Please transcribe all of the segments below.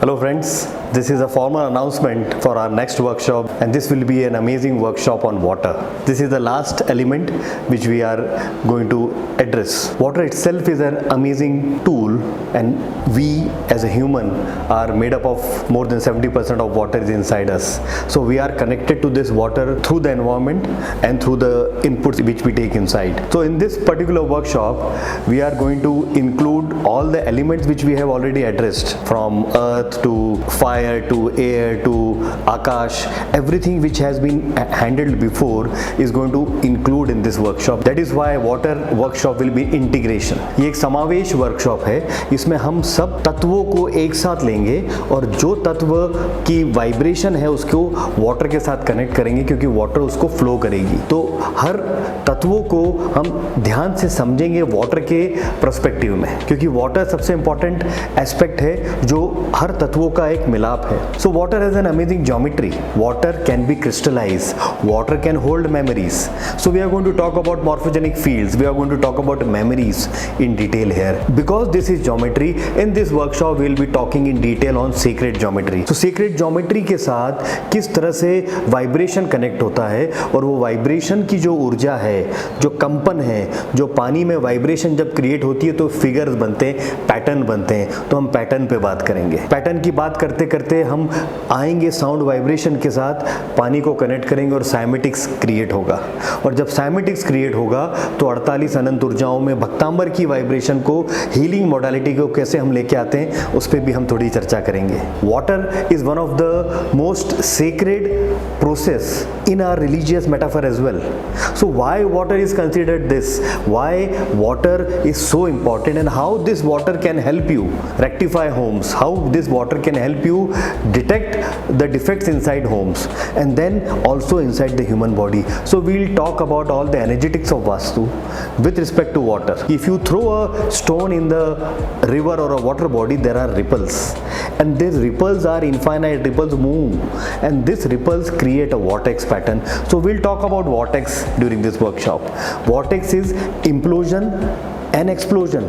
Hello friends, this is a formal announcement for our next workshop, and this will be an amazing workshop on water. This is the last element which we are going to address. Water itself is an amazing tool, and we as a human are made up of more than 70% of water is inside us. So we are connected to this water through the environment and through the inputs which we take inside. So in this particular workshop, we are going to include all the elements which we have already addressed, from earth to fire to air to akash. Everything which has been handled before is going to include in this workshop. That is why water workshop will be integration. ये एक समावेश workshop है. इसमें हम सब तत्वों को एक साथ लेंगे और जो तत्व की वाइब्रेशन है उसको वाटर के साथ कनेक्ट करेंगे, क्योंकि वाटर उसको फ्लो करेगी. तो हर तत्वों को हम ध्यान से समझेंगे वाटर के पर्सपेक्टिव में, क्योंकि वाटर सबसे इंपॉर्टेंट एस्पेक्ट है जो हर तत्वों का एक मिलाप है. So water has an amazing geometry. Water can be crystallized. Water can hold memories. So we are going to talk about morphogenic fields. We are going to talk about memories in detail here. Because this is geometry, in this workshop we will be talking in detail on sacred geometry. So sacred geometry के साथ किस तरह से vibration connect होता है, और वो vibration की जो ऊर्जा है, जो कंपन है, जो पानी में वाइब्रेशन जब क्रिएट होती है तो फिगर्स बनते हैं, पैटर्न बनते हैं. तो हम पैटर्न पे बात करेंगे. पैटर्न की बात करते करते हम आएंगे साउंड वाइब्रेशन के साथ, पानी को कनेक्ट करेंगे और साइमेटिक्स क्रिएट होगा. और जब साइमेटिक्स क्रिएट होगा तो 48 अनंत ऊर्जाओं में भक्तांबर की वाइब्रेशन को, हीलिंग मोडालिटी को कैसे हम लेके आते हैं, उस पर भी हम थोड़ी चर्चा करेंगे. Water is one of the most sacred process in our religious metaphor as well. So why water is considered this? Why water is so important, and how this water can help you rectify homes, how this water can help you detect the defects inside homes and then also inside the human body. So we'll talk about all the energetics of Vastu with respect to water. If you throw a stone in the river or a water body, there are ripples, and these ripples are infinite. Ripples move, and these ripples create a vortex pattern. So we'll talk about vortex during this workshop. Vortex is implosion and explosion.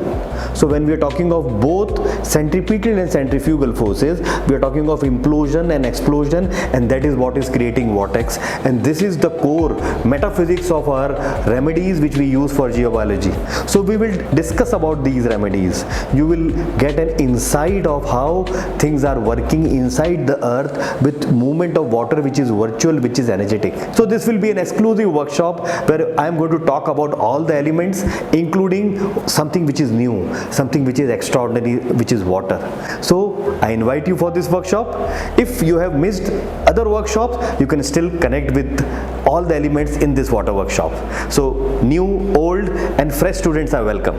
So when we are talking of both centripetal and centrifugal forces, we are talking of implosion and explosion, and that is what is creating vortex. And this is the core metaphysics of our remedies which we use for geobiology. So we will discuss about these remedies. You will get an insight of how things are working inside the earth with movement of water, which is virtual, which is energetic. So this will be an exclusive workshop where I am going to talk about all the elements, including something which is new, something which is extraordinary, which is water. So I invite you for this workshop. If you have missed other workshops, you can still connect with all the elements in this water workshop. So new, old and fresh students are welcome.